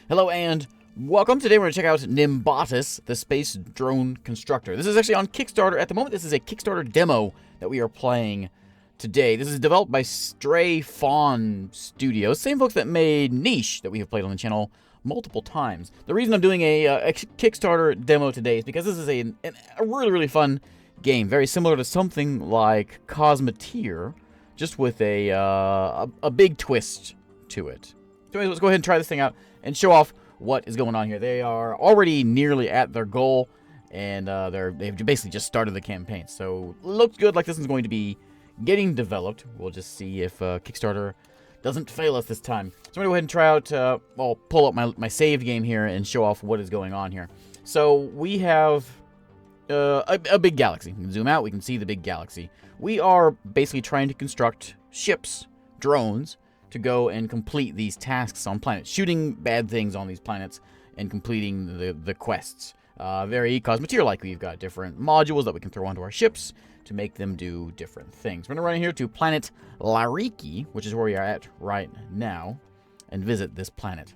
Hello and welcome. Today we're going to check out Nimbatus, the Space Drone Constructor. This is actually on Kickstarter. At the moment, this is a Kickstarter demo that we are playing today. This is developed by Stray Fawn Studios, same folks that made Niche that we have played on the channel multiple times. The reason I'm doing a Kickstarter demo today is because this is a really fun game, very similar to something like Cosmeteer, just with a big twist to it. So anyways, let's go ahead and try this thing out and show off what is going on here. They are already nearly at their goal, and they've basically just started the campaign. So looks good, like this is going to be getting developed. We'll just see if Kickstarter doesn't fail us this time. So I'm going to go ahead and try out, I'll pull up my saved game here and show off what is going on here. So we have a big galaxy. We can zoom out, we can see the big galaxy. We are basically trying to construct ships, drones, to go and complete these tasks on planets, shooting bad things on these planets and completing the quests. Very Cosmeteer-like. We've got different modules that we can throw onto our ships to make them do different things. We're going to run here to planet Lariki, which is where we are at right now, and visit this planet.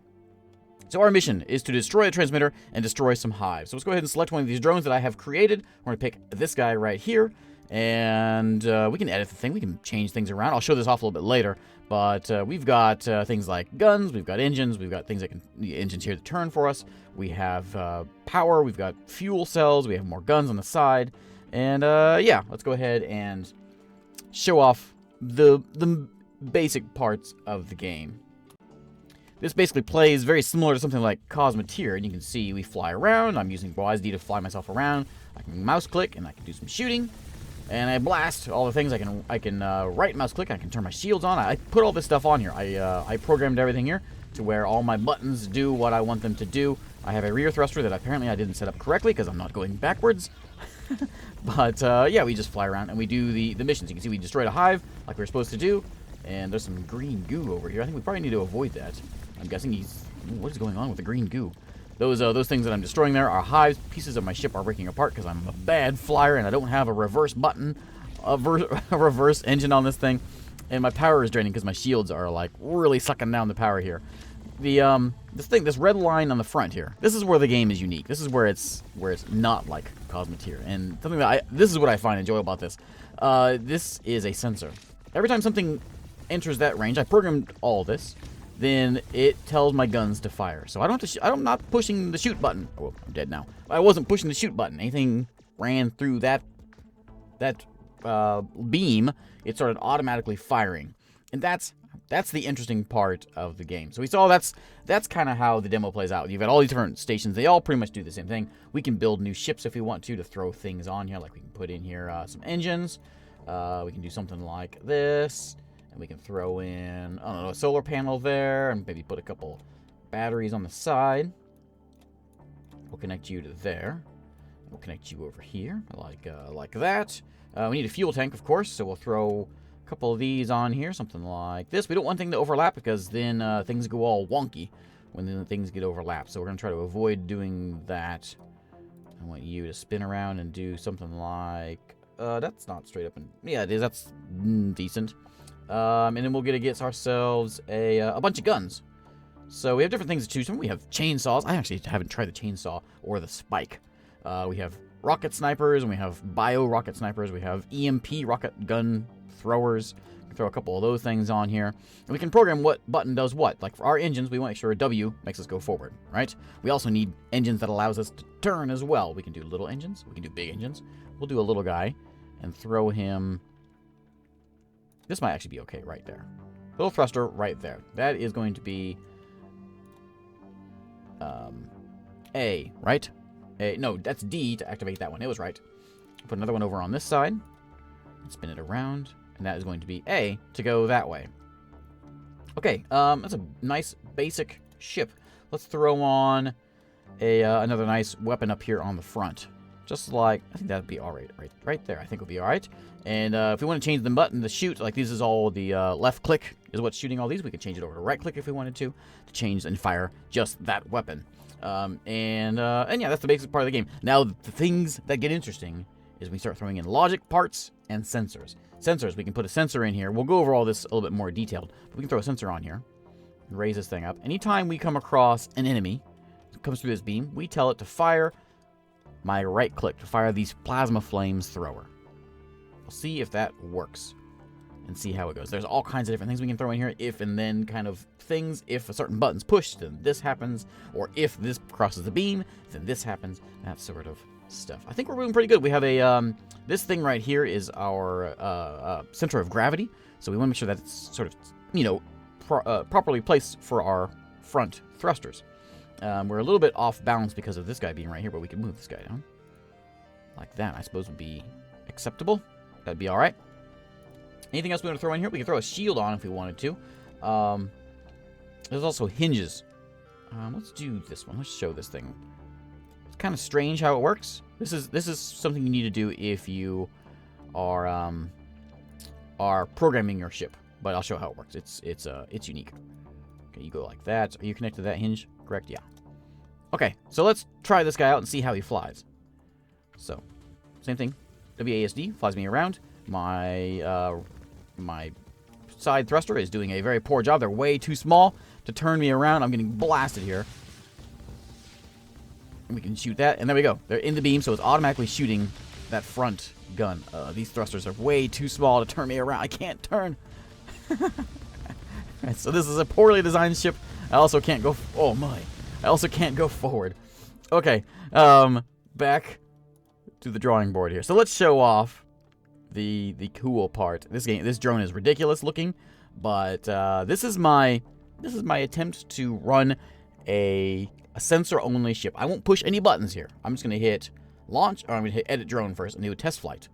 So our mission is to destroy a transmitter and destroy some hives. So let's go ahead and select one of these drones that I have created. We're going to pick this guy right here, and we can edit the thing. We can change things around. I'll show this off a little bit later. But we've got things like guns, we've got engines, we've got things that can, the engines here to turn for us. We have power, we've got fuel cells, we have more guns on the side. And yeah, let's go ahead and show off the basic parts of the game. This basically plays very similar to something like Cosmeteer, and you can see we fly around. I'm using WASD to fly myself around. I can mouse click and I can do some shooting. And I blast all the things. I can right mouse click. I can turn my shields on. I put all this stuff on here. I programmed everything here to where all my buttons do what I want them to do. I have a rear thruster that apparently I didn't set up correctly because I'm not going backwards. But yeah, we just fly around and we do the missions. You can see we destroyed a hive like we were supposed to do. And there's some green goo over here. I think we probably need to avoid that. I'm guessing what is going on with the green goo? Those things that I'm destroying there are hives. Pieces of my ship are breaking apart because I'm a bad flyer and I don't have a reverse button, a reverse engine on this thing. And my power is draining because my shields are like really sucking down the power here. This red line on the front here, this is where the game is unique. This is where it's not like Cosmeteer. And something that this is what I find enjoyable about this. This is a sensor. Every time something enters that range, I programmed all this. Then it tells my guns to fire. So I don't have to. I'm not pushing the shoot button. Oh, I'm dead now. I wasn't pushing the shoot button. Anything ran through that beam, it started automatically firing, and that's the interesting part of the game. So we saw that's kind of how the demo plays out. You've got all these different stations. They all pretty much do the same thing. We can build new ships if we want to throw things on here. Like we can put in here some engines. We can do something like this. We can throw in, I don't know, a solar panel there, and maybe put a couple batteries on the side. We'll connect you to there. We'll connect you over here, like that. We need a fuel tank, of course, so we'll throw a couple of these on here, something like this. We don't want things to overlap because then things go all wonky when things get overlapped. So we're going to try to avoid doing that. I want you to spin around and do something like, that's not straight up, and yeah, it is. That's decent. And then we'll get ourselves a bunch of guns. So we have different things to choose from. We have chainsaws. I actually haven't tried the chainsaw or the spike. We have rocket snipers, and we have bio-rocket snipers. We have EMP rocket gun throwers. We can throw a couple of those things on here. And we can program what button does what. Like for our engines, we want to make sure a W makes us go forward, right? We also need engines that allows us to turn as well. We can do little engines. We can do big engines. We'll do a little guy and throw him... This might actually be okay right there. Little thruster right there. That is going to be A, right? A. No, that's D to activate that one. It was right. Put another one over on this side. Spin it around. And that is going to be A to go that way. Okay, that's a nice basic ship. Let's throw on another nice weapon up here on the front. Just like, I think that'd be alright, right there, I think would be alright. And if we want to change the button to shoot, like this is all the left click is what's shooting all these. We can change it over to right click if we wanted to change and fire just that weapon. And yeah, that's the basic part of the game. Now, the things that get interesting is we start throwing in logic parts and sensors. Sensors, we can put a sensor in here. We'll go over all this a little bit more detailed. But we can throw a sensor on here. Raise this thing up. Anytime we come across an enemy that comes through this beam, we tell it to fire my right click to fire these plasma flames thrower. We'll see if that works and see how it goes. There's all kinds of different things we can throw in here. If and then kind of things. If a certain button's pushed, then this happens. Or if this crosses the beam, then this happens. That sort of stuff. I think we're doing pretty good. We have a, this thing right here is our center of gravity. So we want to make sure that it's sort of, you know, properly placed for our front thrusters. We're a little bit off balance because of this guy being right here, but we can move this guy down. Like that, I suppose, would be acceptable. That'd be alright. Anything else we want to throw in here? We can throw a shield on if we wanted to. There's also hinges. Let's do this one. Let's show this thing. It's kind of strange how it works. This is something you need to do if you are programming your ship. But I'll show how it works. It's unique. Okay, you go like that. Are you connected to that hinge? Correct? Yeah. Okay, so let's try this guy out and see how he flies. So, same thing. WASD flies me around. My side thruster is doing a very poor job. They're way too small to turn me around. I'm getting blasted here. And we can shoot that, and there we go. They're in the beam, so it's automatically shooting that front gun. These thrusters are way too small to turn me around. I can't turn. Right, so this is a poorly designed ship. I also can't go. Oh my! I also can't go forward. Okay, back to the drawing board here. So let's show off the cool part. This drone is ridiculous looking, but this is my attempt to run a sensor only ship. I won't push any buttons here. I'm just gonna hit launch, or I'm gonna hit edit drone first and do a test flight,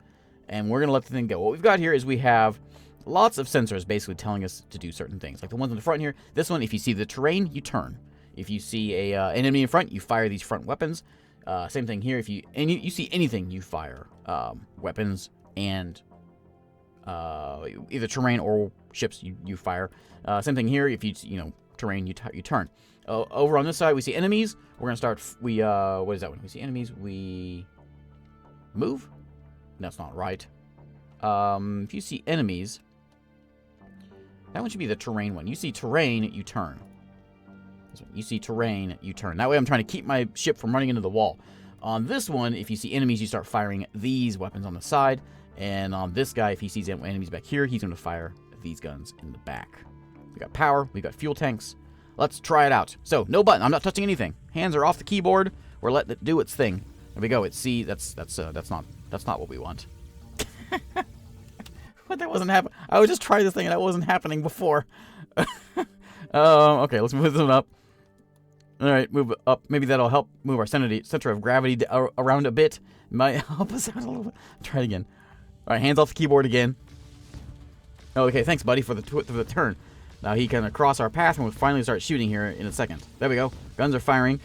and we're gonna let the thing go. What we've got here is we have lots of sensors basically telling us to do certain things. Like the ones in the front here. This one, if you see the terrain, you turn. If you see an enemy in front, you fire these front weapons. Same thing here. If you see anything, you fire weapons and either terrain or ships. You fire. Same thing here. If you know terrain, you turn. Over on this side, we see enemies. We're gonna start. What is that one? We see enemies. We move. That's not right. If you see enemies. That one should be the terrain one. You see terrain, you turn. You see terrain, you turn. That way I'm trying to keep my ship from running into the wall. On this one, if you see enemies, you start firing these weapons on the side. And on this guy, if he sees enemies back here, he's going to fire these guns in the back. We got power, we got fuel tanks. Let's try it out. So, no button. I'm not touching anything. Hands are off the keyboard. We're letting it do its thing. There we go. It's C. That's not what we want. But that wasn't happening. I was just trying this thing and that wasn't happening before. Okay, let's move this one up. All right, move up. Maybe that'll help move our center of gravity around a bit. Might help us out a little bit. Try it again. All right, hands off the keyboard again. Okay, thanks, buddy, for the turn. Now he can cross our path and we'll finally start shooting here in a second. There we go. Guns are firing.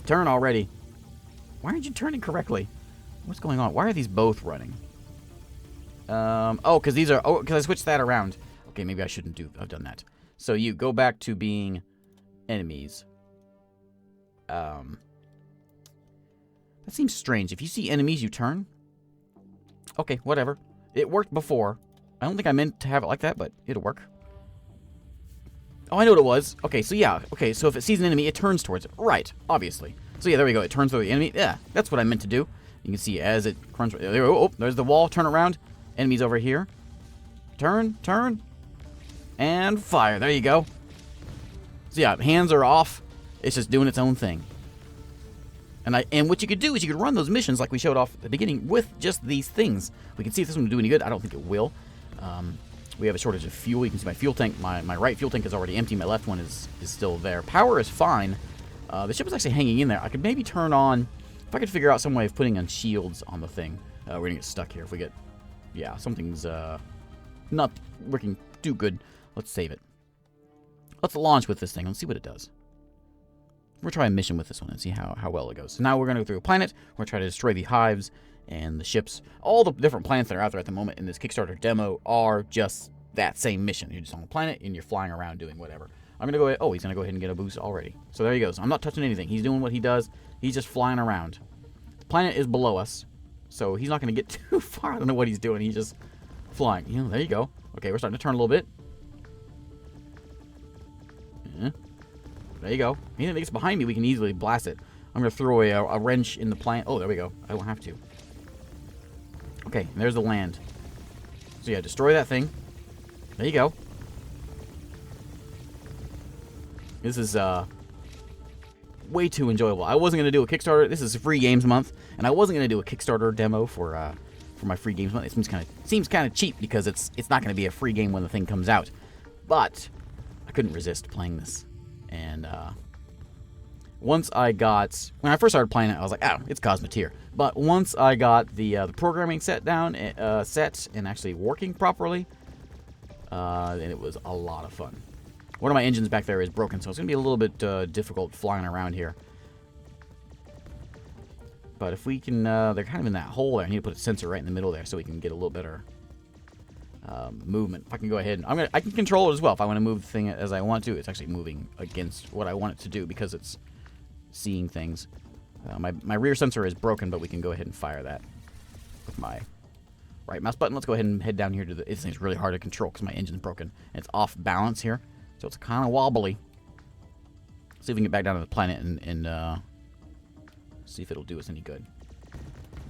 Turn already. Why aren't you turning correctly? What's going on? Why are these both running? Oh, because these are... Oh, because I switched that around. Okay, maybe I shouldn't have done that. So you go back to being enemies. That seems strange. If you see enemies, you turn. Okay, whatever. It worked before. I don't think I meant to have it like that, but it'll work. Oh, I know what it was. Okay, so yeah. Okay, so if it sees an enemy, it turns towards it. Right, obviously. So yeah, there we go. It turns toward the enemy. Yeah, that's what I meant to do. You can see as it runs... Oh, there's the wall. Turn around. Enemies over here. Turn. And fire. There you go. So yeah, hands are off. It's just doing its own thing. And what you could do is you could run those missions like we showed off at the beginning with just these things. We can see if this one will do any good. I don't think it will. We have a shortage of fuel. You can see my fuel tank. My right fuel tank is already empty. My left one is still there. Power is fine. The ship is actually hanging in there. I could maybe turn on... If I could figure out some way of putting on shields on the thing. We're going to get stuck here if we get... Yeah, something's not working too good. Let's save it. Let's launch with this thing. Let's see what it does. We'll try a mission with this one and see how well it goes. So now we're going to go through a planet. We're going to try to destroy the hives and the ships. All the different planets that are out there at the moment in this Kickstarter demo are just that same mission. You're just on the planet and you're flying around doing whatever. I'm going to go ahead. Oh, he's going to go ahead and get a boost already. So there he goes. I'm not touching anything. He's doing what he does. He's just flying around. The planet is below us. So he's not going to get too far. I don't know what he's doing. He's just flying. You know, there you go. Okay, we're starting to turn a little bit. There you go. Anything that gets behind me, we can easily blast it. I'm going to throw a wrench in the plant. Oh, there we go. I don't have to. Okay, there's the land. So yeah, destroy that thing. There you go. This is way too enjoyable. I wasn't going to do a Kickstarter. This is free games month, and I wasn't going to do a Kickstarter demo for my free games month. It seems kind of cheap because it's not going to be a free game when the thing comes out. But I couldn't resist playing this, and when I first started playing it, I was like, oh, it's Cosmeteer. But once I got the programming set down, set and actually working properly, then it was a lot of fun. One of my engines back there is broken, so it's going to be a little bit difficult flying around here. But if we can, they're kind of in that hole there. I need to put a sensor right in the middle there so we can get a little better movement. If I can go ahead, I can control it as well. If I want to move the thing as I want to, it's actually moving against what I want it to do because it's seeing things. My rear sensor is broken, but we can go ahead and fire that with my right mouse button. Let's go ahead and head down here to this thing's really hard to control because my engine's broken. And it's off balance here, so it's kind of wobbly. See if we can get back down to the planet and see if it'll do us any good.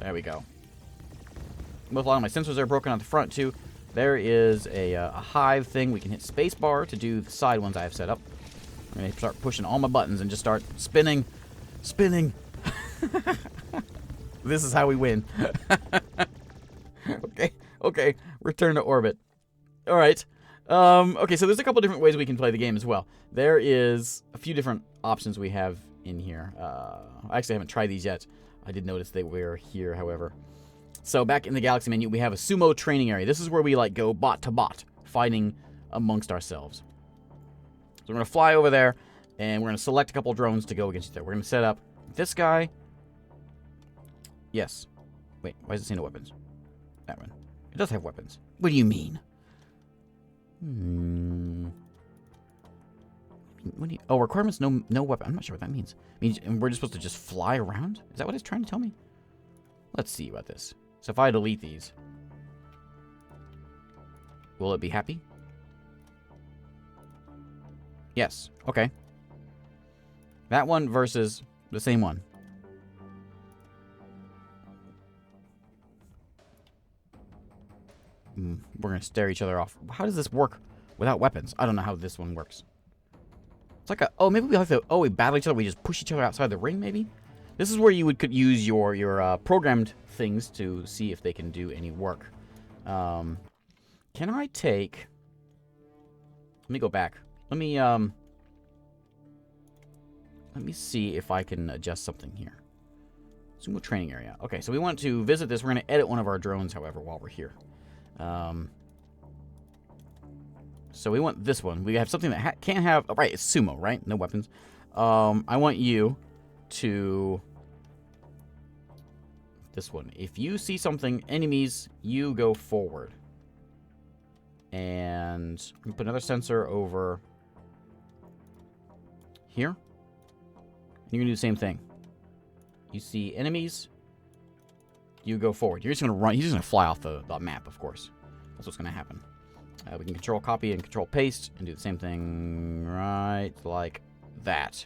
There we go. Both a lot of my sensors are broken on the front too. There is a hive thing. We can hit spacebar to do the side ones I have set up. I'm going to start pushing all my buttons and just start spinning. Spinning. This is how we win. Okay. Return to orbit. All right. Okay, so there's a couple different ways we can play the game as well. There is a few different options we have in here. I actually haven't tried these yet. I did notice they were here, however. So back in the Galaxy menu, we have a Sumo training area. This is where we go bot to bot, fighting amongst ourselves. So we're going to fly over there, and we're going to select a couple drones to go against each other. We're going to set up this guy. Yes. Wait, why does it say no weapons? That one. It does have weapons. What do you mean? Oh, requirements no weapon. I'm not sure what that means. It means we're just supposed to just fly around? Is that what it's trying to tell me? Let's see about this. So if I delete these, will it be happy? Yes. Okay. That one versus the same one. We're going to stare each other off. How does this work without weapons? I don't know how this one works. It's like oh, maybe we have to, we battle each other. We just push each other outside the ring, maybe? This is where you could use your programmed things to see if they can do any work. Can I take... Let me go back. Let me see if I can adjust something here. Sumo training area. Okay, so we want to visit this. We're going to edit one of our drones, however, while we're here. So we want this one. We have something that can't have... Oh, right, it's Sumo, right? No weapons. I want you to... This one. If you see something, enemies, you go forward. And I'm going to put another sensor over here. You're going to do the same thing. You see enemies, you go forward. You're just going to run. He's just going to fly off the map, of course. That's what's going to happen. We can control copy and control paste and do the same thing right like that.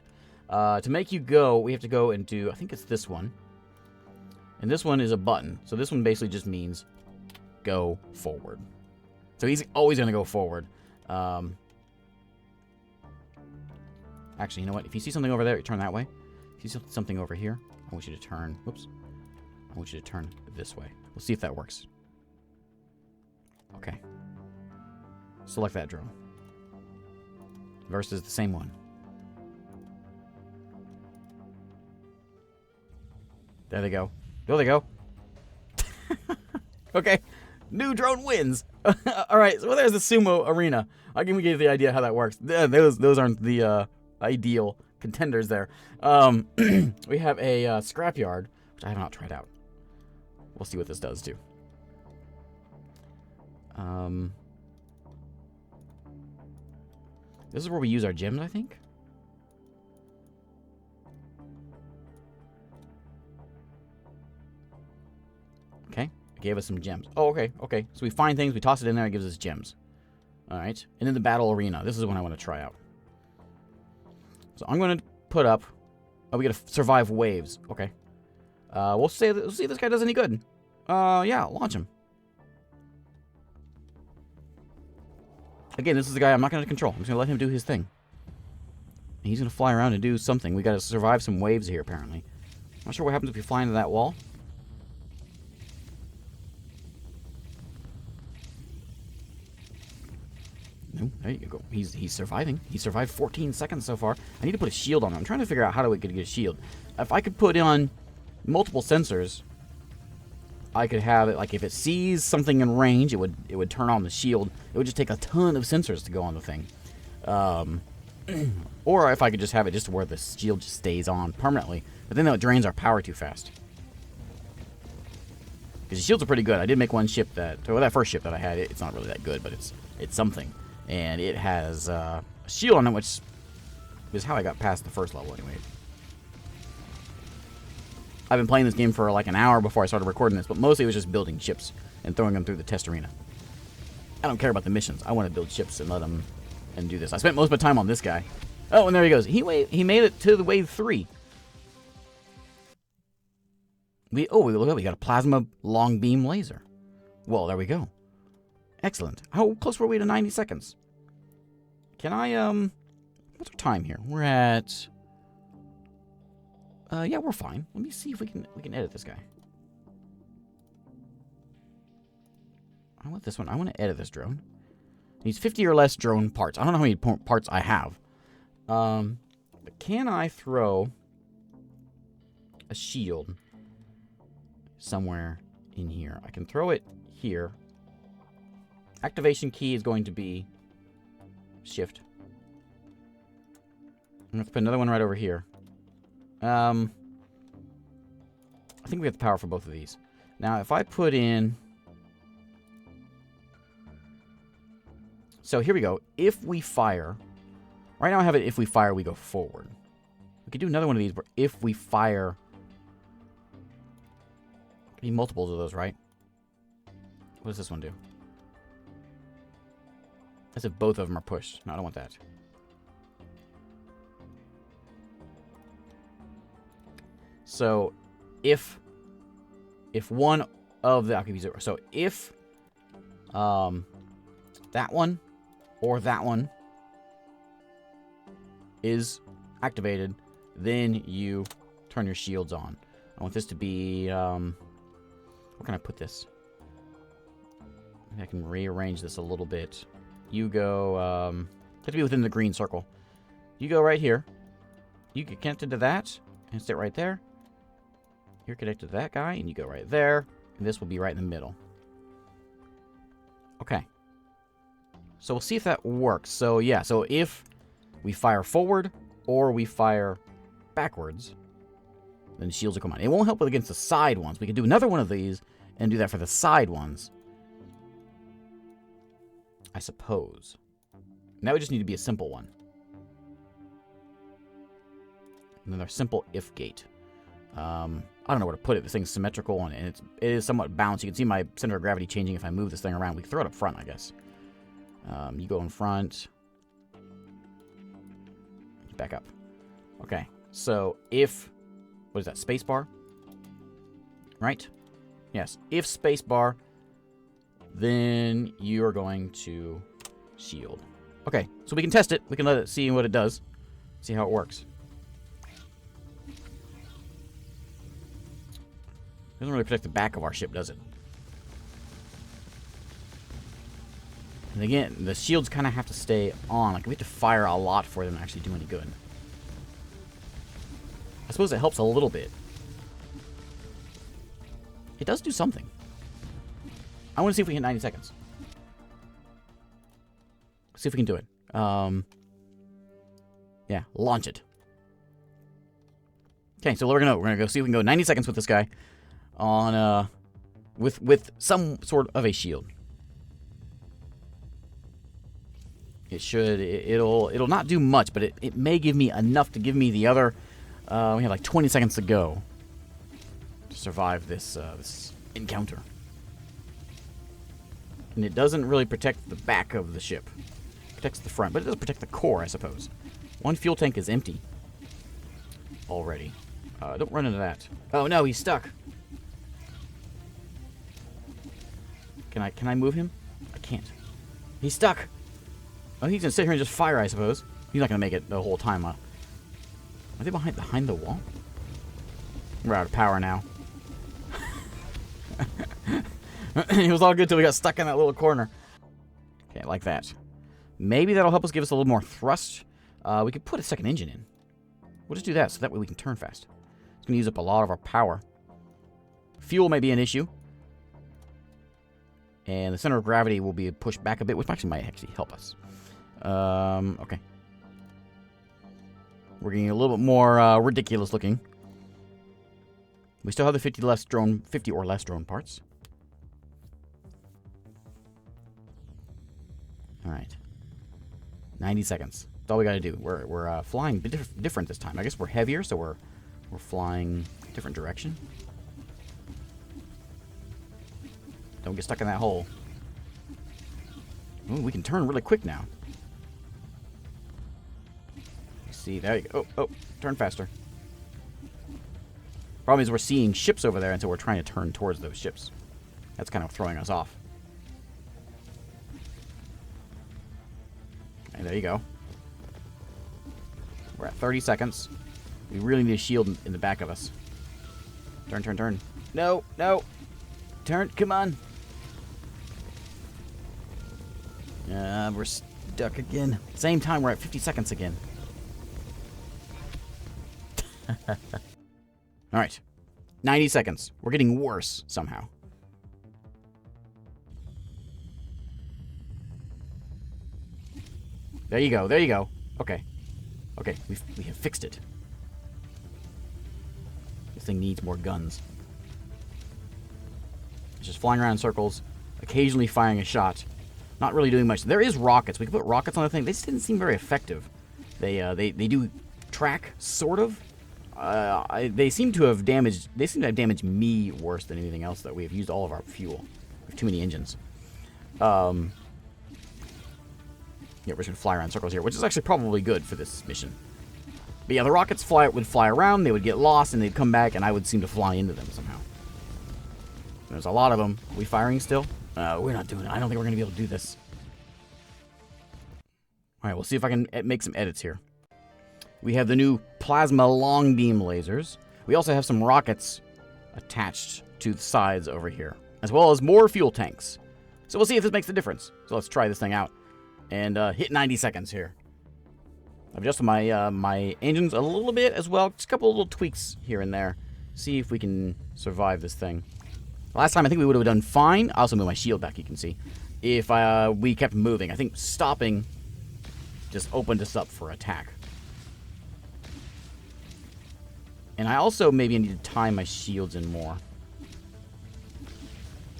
To make you go, we have to go and do, I think it's this one. And this one is a button. So this one basically just means go forward. So he's always going to go forward. Actually, you know what? If you see something over there, you turn that way. If you see something over here, I want you to turn... Whoops. I want you to turn this way. We'll see if that works. Okay. Select that drone. Versus the same one. There they go. There they go. Okay. New drone wins. All right. So there's the Sumo arena. I'll give you the idea how that works. Those aren't the ideal contenders there. We have a scrapyard, which I have not tried out. We'll see what this does too. This is where we use our gems, I think. Okay, it gave us some gems. Oh, okay. So we find things, we toss it in there, it gives us gems. All right, and in the battle arena, this is one I want to try out. So I'm going to put up... Oh, we got to survive waves. Okay. We'll see if this guy does any good. Yeah, launch him. Again, this is the guy I'm not going to control. I'm just going to let him do his thing. He's going to fly around and do something. We got to survive some waves here, apparently. Not sure what happens if you fly into that wall. No, there you go. He's surviving. He survived 14 seconds so far. I need to put a shield on him. I'm trying to figure out how do we get a shield. If I could put on multiple sensors, I could have it like if it sees something in range, it would turn on the shield. It would just take a ton of sensors to go on the thing. Or if I could just have it just where the shield just stays on permanently. But then it drains our power too fast. Because the shields are pretty good. I did make one ship that first ship that I had, it's not really that good, but it's something. And it has a shield on it, which is how I got past the first level anyway. I've been playing this game for like an hour before I started recording this, but mostly it was just building ships and throwing them through the test arena. I don't care about the missions. I want to build ships and let them and do this. I spent most of my time on this guy. Oh, and there he goes. He made it to the wave 3. Look at we got a plasma long beam laser. Well, there we go. Excellent. How close were we to 90 seconds? Can I what's our time here? We're at yeah, we're fine. Let me see if we can edit this guy. I want this one. I want to edit this drone. Needs 50 or less drone parts. I don't know how many parts I have. But can I throw a shield somewhere in here? I can throw it here. Activation key is going to be shift. I'm going to put another one right over here. I think we have the power for both of these. Now, if I put in... So, here we go. If we fire... Right now I have it, if we fire, we go forward. We could do another one of these, but if we fire... Need multiples of those, right? What does this one do? That's if both of them are pushed. No, I don't want that. So, if one of the... I'll give you 0. So, if that one or that one is activated, then you turn your shields on. I want this to be... where can I put this? Maybe I can rearrange this a little bit. You go... have to be within the green circle. You go right here. You get connected to that, and sit right there. You're connected to that guy, and you go right there. And this will be right in the middle. Okay. So we'll see if that works. So, yeah. So if we fire forward or we fire backwards, then the shields will come on. It won't help against the side ones. We could do another one of these and do that for the side ones, I suppose. And that would just need to be a simple one. And then our simple if gate. I don't know where to put it. This thing's symmetrical, and it is somewhat balanced. You can see my center of gravity changing if I move this thing around. We can throw it up front, I guess. You go in front. Back up. Okay, so if... What is that, space bar? Right? Yes, if space bar, then you are going to shield. Okay, so we can test it. We can let it see what it does. See how it works. Doesn't really protect the back of our ship, does it? And again, the shields kind of have to stay on. Like, we have to fire a lot for them to actually do any good. I suppose it helps a little bit. It does do something. I want to see if we hit 90 seconds. See if we can do it. Yeah, launch it. Okay, so we're gonna go see if we can go 90 seconds with this guy on with some sort of a shield. It'll not do much, but it may give me enough to give me the other. We have like 20 seconds to go to survive this this encounter. And it doesn't really protect the back of the ship. It protects the front, but it does protect the core, I suppose. One fuel tank is empty. Already. Don't run into that. Oh no, he's stuck. Can I move him? I can't. He's stuck. Oh, he's gonna sit here and just fire, I suppose. He's not gonna make it the whole time. Are they behind the wall? We're out of power now. It was all good till we got stuck in that little corner. Okay, like that. Maybe that'll help us give us a little more thrust. We could put a second engine in. We'll just do that so that way we can turn fast. It's going to use up a lot of our power. Fuel may be an issue. And the center of gravity will be pushed back a bit, which might actually help us. Okay. We're getting a little bit more ridiculous looking. We still have the 50 or less drone parts. Alright. 90 seconds. That's all we gotta do. We're flying different this time. I guess we're heavier, so we're flying different direction. Don't get stuck in that hole. Ooh, we can turn really quick now. See, there you go. Oh, turn faster. Problem is we're seeing ships over there, and so we're trying to turn towards those ships. That's kind of throwing us off. Okay, there you go. We're at 30 seconds. We really need a shield in the back of us. Turn, turn, turn. No, no. Turn, come on. We're stuck again. Same time, we're at 50 seconds again. Alright. 90 seconds. We're getting worse somehow. There you go. There you go. Okay. Okay, we have fixed it. This thing needs more guns. It's just flying around in circles, occasionally firing a shot. Not really doing much. There is rockets. We can put rockets on the thing. They just didn't seem very effective. They do track, sort of. They seem to have damaged. They seem to have damaged me worse than anything else. That we have used all of our fuel. We have too many engines. Yeah, we're just gonna fly around in circles here, which is actually probably good for this mission. But yeah, the rockets would fly around. They would get lost, and they'd come back, and I would seem to fly into them somehow. There's a lot of them. Are we firing still? We're not doing it. I don't think we're gonna be able to do this. All right, we'll see if I can make some edits here. We have the new plasma long beam lasers. We also have some rockets attached to the sides over here, as well as more fuel tanks. So we'll see if this makes a difference. So let's try this thing out and hit 90 seconds here. I've adjusted my engines a little bit as well. Just a couple of little tweaks here and there. See if we can survive this thing. Last time I think we would have done fine. I also moved my shield back, you can see. If we kept moving. I think stopping just opened us up for attack. And I also maybe need to tie my shields in more.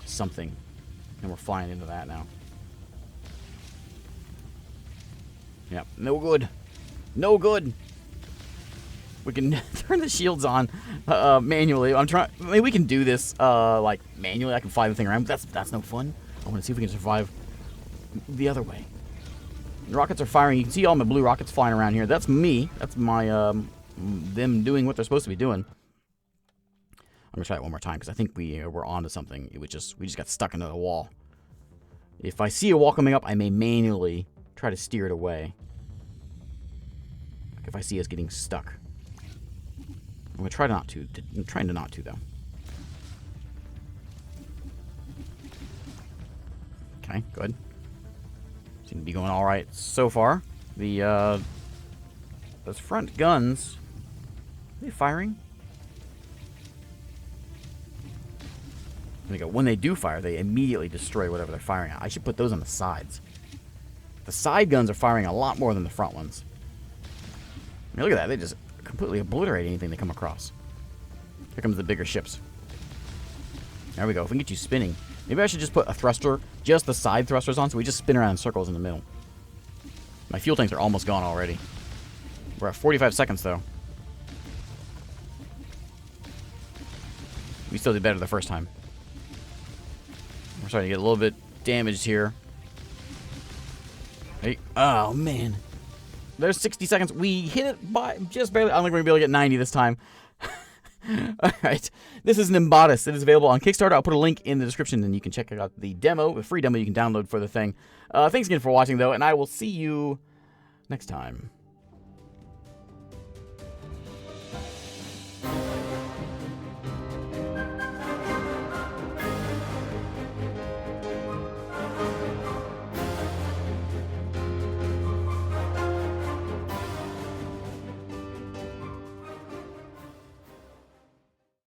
Something. And we're flying into that now. Yep, no good. No good. We can turn the shields on manually. I'm trying. Maybe we can do this like manually. I can fly the thing around. But that's no fun. I want to see if we can survive the other way. The rockets are firing. You can see all my blue rockets flying around here. That's me. That's my them doing what they're supposed to be doing. I'm gonna try it one more time because I think we're onto something. We just got stuck into the wall. If I see a wall coming up, I may manually try to steer it away. Like if I see us getting stuck. I'm gonna try not to. I'm trying to not to though. Okay, good. Seem to be going all right so far. Those front guns. Are they firing? There we go. When they do fire, they immediately destroy whatever they're firing at. I should put those on the sides. The side guns are firing a lot more than the front ones. I mean, look at that. They just completely obliterate anything they come across. Here comes the bigger ships. There we go. If we can get you spinning. Maybe I should just put a thruster, just the side thrusters on, so we just spin around in circles in the middle. My fuel tanks are almost gone already. We're at 45 seconds, though. We still did better the first time. We're starting to get a little bit damaged here. Hey, oh, man. There's 60 seconds. We hit it by just barely. I don't think we're going to be able to get 90 this time. Alright, this is Nimbatus. It is available on Kickstarter. I'll put a link in the description, and you can check out the demo, the free demo you can download for the thing. Thanks again for watching, though, and I will see you next time.